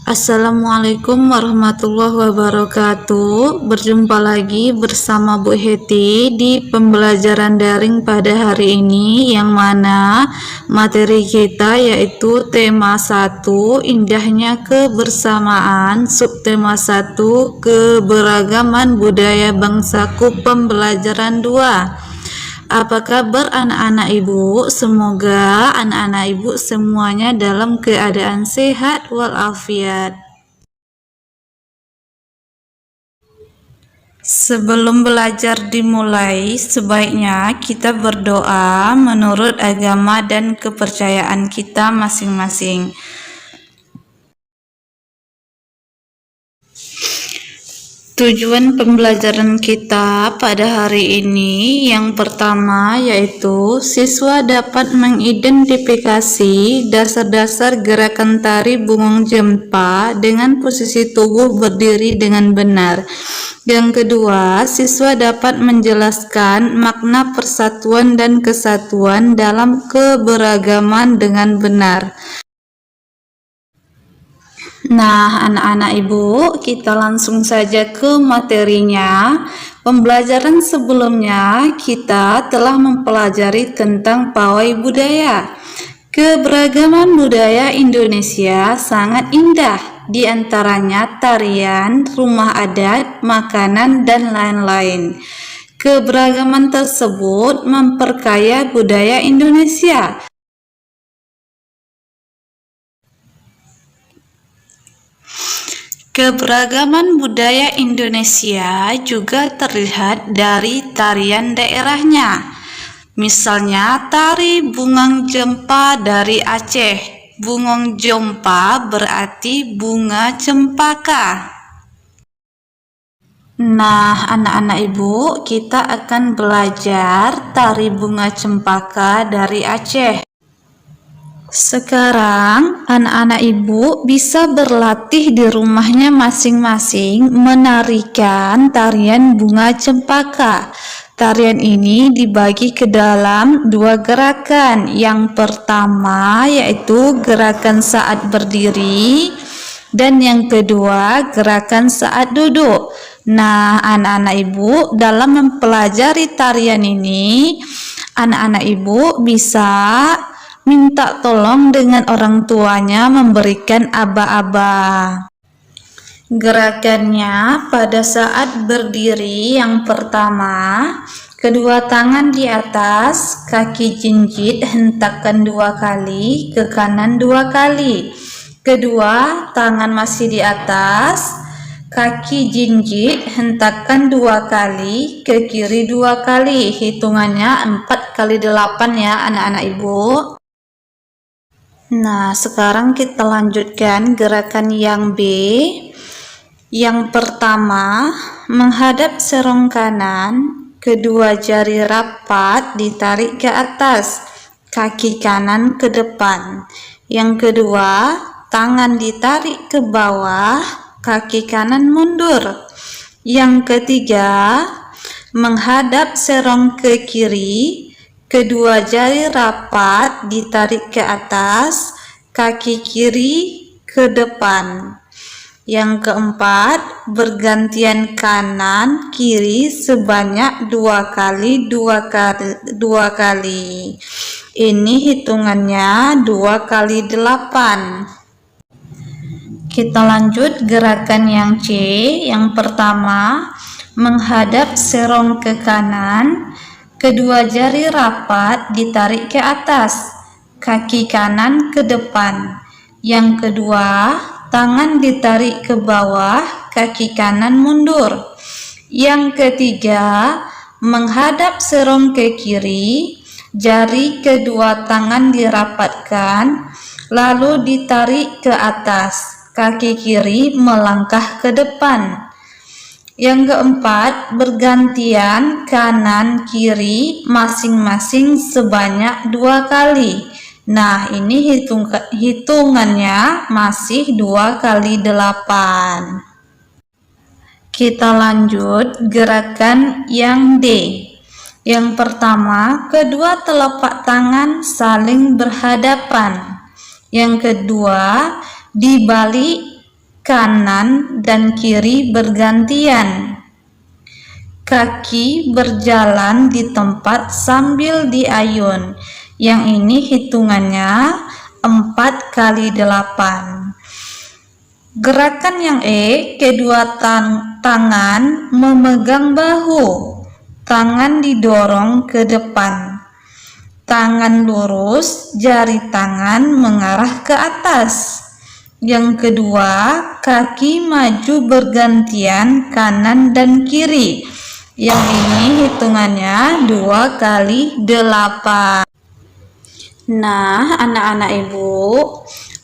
Assalamualaikum warahmatullahi wabarakatuh. Berjumpa lagi bersama Bu Heti di pembelajaran daring pada hari ini, yang mana materi kita yaitu tema 1 indahnya kebersamaan, subtema 1 keberagaman budaya bangsaku, pembelajaran 2. Apa kabar anak-anak ibu? Semoga anak-anak ibu semuanya dalam keadaan sehat walafiat. Sebelum belajar dimulai, sebaiknya kita berdoa menurut agama dan kepercayaan kita masing-masing. Tujuan pembelajaran kita pada hari ini yang pertama yaitu siswa dapat mengidentifikasi dasar-dasar gerakan tari Bungong Jempa dengan posisi tubuh berdiri dengan benar. Yang kedua, siswa dapat menjelaskan makna persatuan dan kesatuan dalam keberagaman dengan benar. Nah, anak-anak ibu, kita langsung saja ke materinya. Pembelajaran sebelumnya kita telah mempelajari tentang pawai budaya. Keberagaman budaya Indonesia sangat indah, di antaranya tarian, rumah adat, makanan, dan lain-lain. Keberagaman tersebut memperkaya budaya Indonesia. Keberagaman budaya Indonesia juga terlihat dari tarian daerahnya. Misalnya tari Bungong Jempa dari Aceh. Bungong Jempa berarti bunga cempaka. Nah, anak-anak ibu, kita akan belajar tari bunga cempaka dari Aceh. Sekarang anak-anak ibu bisa berlatih di rumahnya masing-masing menarikan tarian bunga cempaka. Tarian ini dibagi ke dalam 2 gerakan. Yang pertama yaitu gerakan saat berdiri, dan yang kedua gerakan saat duduk. Nah, anak-anak ibu, dalam mempelajari tarian ini, anak-anak ibu bisa minta tolong dengan orang tuanya memberikan aba-aba. Gerakannya pada saat berdiri, yang pertama, kedua tangan di atas, kaki jinjit hentakkan 2 kali, ke kanan 2 kali. Kedua, tangan masih di atas, kaki jinjit hentakkan 2 kali, ke kiri 2 kali. Hitungannya 4 kali 8 ya anak-anak ibu. Nah, sekarang kita lanjutkan gerakan yang B. Yang pertama, menghadap serong kanan, kedua jari rapat ditarik ke atas, kaki kanan ke depan. Yang kedua, tangan ditarik ke bawah, kaki kanan mundur. Yang ketiga, menghadap serong ke kiri, kedua jari rapat ditarik ke atas, kaki kiri ke depan. Yang keempat, bergantian kanan kiri sebanyak 2 kali. Ini hitungannya 2 kali 8. Kita lanjut gerakan yang C. Yang pertama, menghadap serong ke kanan, kedua jari rapat ditarik ke atas, kaki kanan ke depan. Yang kedua, tangan ditarik ke bawah, kaki kanan mundur. Yang ketiga, menghadap serong ke kiri, jari kedua tangan dirapatkan, lalu ditarik ke atas, kaki kiri melangkah ke depan. Yang keempat, bergantian kanan kiri masing-masing sebanyak 2 kali. Nah, ini hitungannya masih 2 kali 8. Kita lanjut gerakan yang D. Yang pertama, kedua telapak tangan saling berhadapan. Yang kedua, dibalik kanan dan kiri bergantian. Kaki berjalan di tempat sambil diayun. Yang ini hitungannya 4 kali 8. Gerakan yang kedua tangan memegang bahu. Tangan didorong ke depan. Tangan lurus, jari tangan mengarah ke atas. Yang kedua, kaki maju bergantian kanan dan kiri. Yang ini hitungannya 2 kali 8. Nah, anak-anak ibu,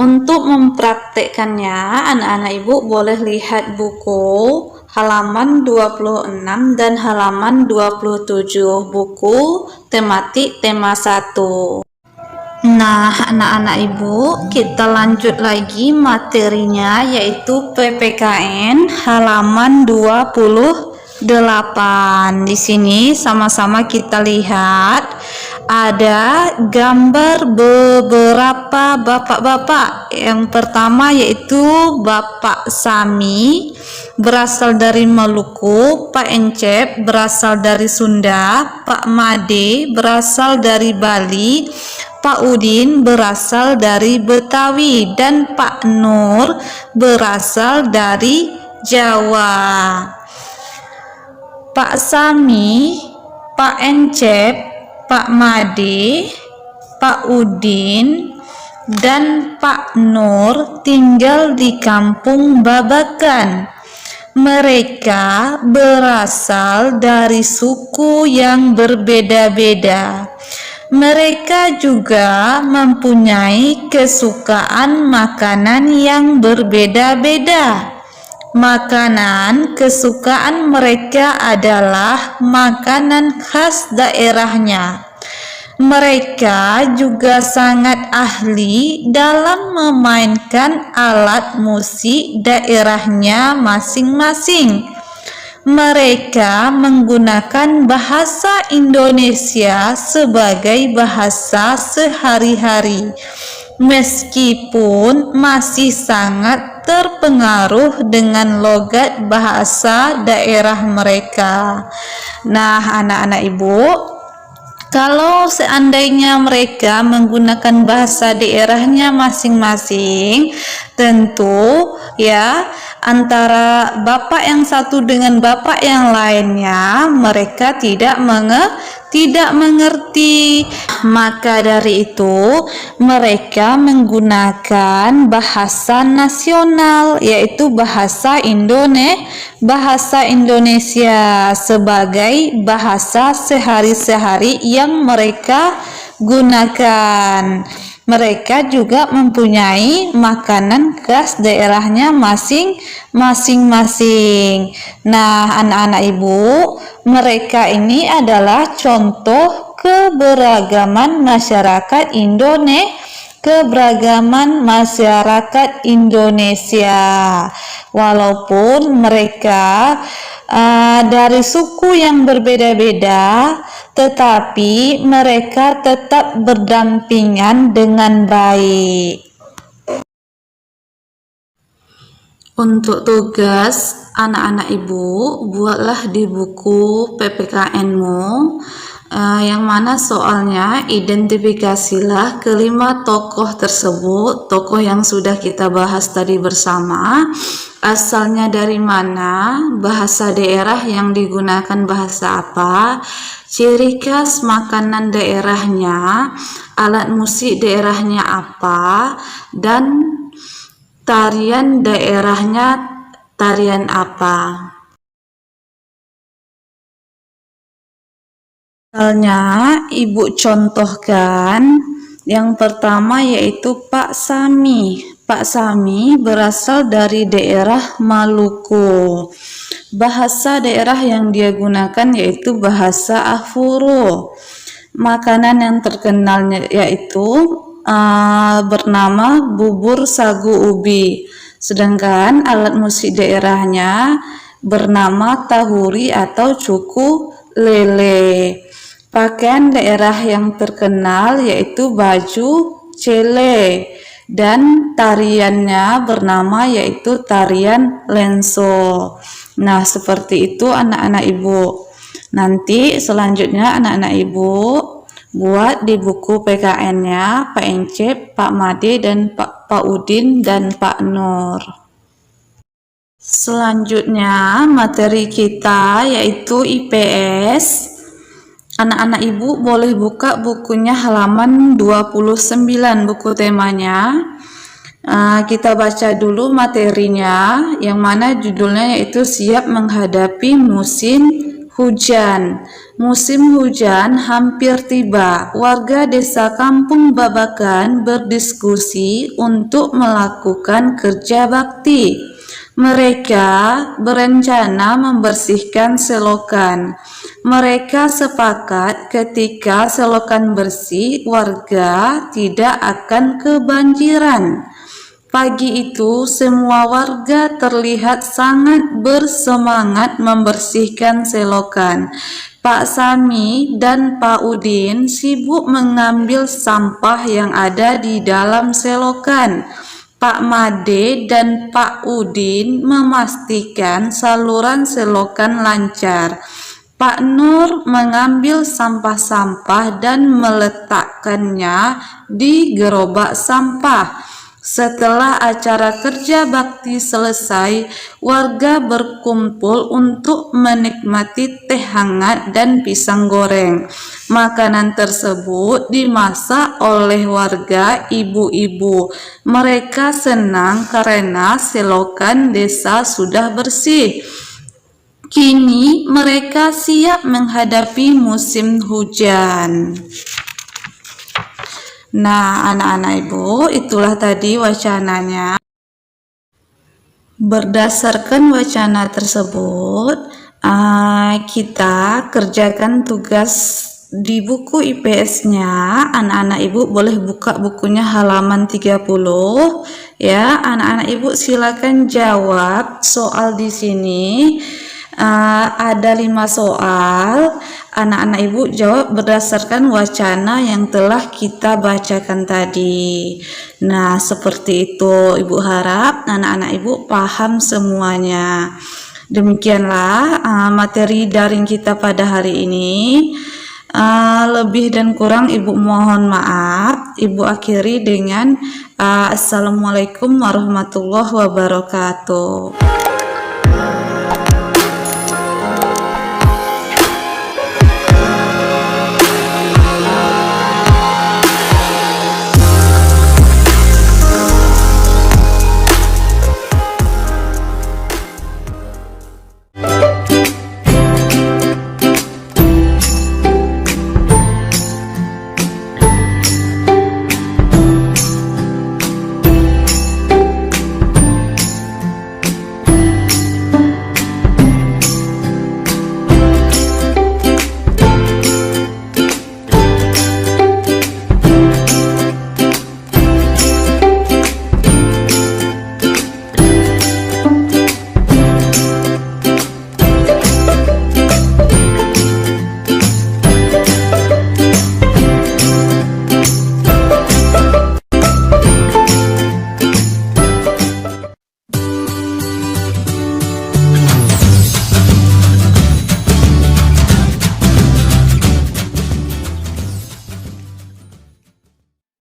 untuk mempraktekkannya, anak-anak ibu boleh lihat buku halaman 26 dan halaman 27, buku tematik tema 1. Nah, anak-anak ibu, kita lanjut lagi materinya, yaitu PPKN halaman 28. Di sini sama-sama kita lihat ada gambar beberapa bapak-bapak. Yang pertama yaitu Bapak Sami berasal dari Maluku, Pak Encep berasal dari Sunda, Pak Made berasal dari Bali, Pak Udin berasal dari Betawi, dan Pak Nur berasal dari Jawa. Pak Sami, Pak Encep, Pak Made, Pak Udin, dan Pak Nur tinggal di Kampung Babakan. Mereka berasal dari suku yang berbeda-beda. Mereka juga mempunyai kesukaan makanan yang berbeda-beda. Makanan kesukaan mereka adalah makanan khas daerahnya. Mereka juga sangat ahli dalam memainkan alat musik daerahnya masing-masing. Mereka menggunakan bahasa Indonesia sebagai bahasa sehari-hari, meskipun masih sangat terpengaruh dengan logat bahasa daerah mereka. Nah, anak-anak ibu, kalau seandainya mereka menggunakan bahasa daerahnya masing-masing, tentu ya antara bapak yang satu dengan bapak yang lainnya mereka tidak mengerti. Maka dari itu mereka menggunakan bahasa nasional, yaitu bahasa Indonesia sebagai bahasa sehari-hari yang mereka gunakan. Mereka juga mempunyai makanan khas daerahnya masing-masing. Nah, anak-anak ibu, mereka ini adalah contoh keberagaman masyarakat Indonesia. Walaupun mereka dari suku yang berbeda-beda, tetapi mereka tetap berdampingan dengan baik. Untuk tugas anak-anak ibu, buatlah di buku PPKN-mu yang mana soalnya identifikasilah kelima tokoh tersebut, tokoh yang sudah kita bahas tadi bersama, asalnya dari mana, bahasa daerah yang digunakan bahasa apa, ciri khas makanan daerahnya, alat musik daerahnya apa, dan tarian daerahnya tarian apa. Misalnya, ibu contohkan yang pertama yaitu Pak Sami. Pak Sami berasal dari daerah Maluku. Bahasa daerah yang dia gunakan yaitu bahasa Afuro. Makanan yang terkenalnya yaitu bernama bubur sagu ubi. Sedangkan alat musik daerahnya bernama tahuri atau cuku lele. Pakaian daerah yang terkenal yaitu baju cele dan tariannya bernama yaitu tarian lenso. Nah, seperti itu anak-anak ibu. Nanti selanjutnya anak-anak ibu buat di buku PKN-nya Pak Encep, Pak Made, dan Pak Udin dan Pak Nur. Selanjutnya materi kita yaitu IPS. Anak-anak ibu boleh buka bukunya halaman 29 buku temanya. Kita baca dulu materinya yang mana judulnya yaitu siap menghadapi musim hujan. Musim hujan hampir tiba. Warga desa Kampung Babakan berdiskusi untuk melakukan kerja bakti. Mereka berencana membersihkan selokan. Mereka sepakat ketika selokan bersih, warga tidak akan kebanjiran. Pagi itu, semua warga terlihat sangat bersemangat membersihkan selokan. Pak Sami dan Pak Udin sibuk mengambil sampah yang ada di dalam selokan. Pak Made dan Pak Udin memastikan saluran selokan lancar. Pak Nur mengambil sampah-sampah dan meletakkannya di gerobak sampah. Setelah acara kerja bakti selesai, warga berkumpul untuk menikmati teh hangat dan pisang goreng. Makanan tersebut dimasak oleh warga ibu-ibu. Mereka senang karena selokan desa sudah bersih. Kini mereka siap menghadapi musim hujan. Nah, anak-anak ibu, itulah tadi wacananya. Berdasarkan wacana tersebut, kita kerjakan tugas di buku IPS-nya. Anak-anak ibu boleh buka bukunya halaman 30 ya. Anak-anak ibu silakan jawab soal di sini. Ada 5 soal. Anak-anak ibu jawab berdasarkan wacana yang telah kita bacakan tadi. Nah, seperti itu. Ibu harap anak-anak ibu paham semuanya. Demikianlah materi daring kita pada hari ini. Lebih dan kurang ibu mohon maaf. Ibu akhiri dengan Assalamualaikum warahmatullahi wabarakatuh.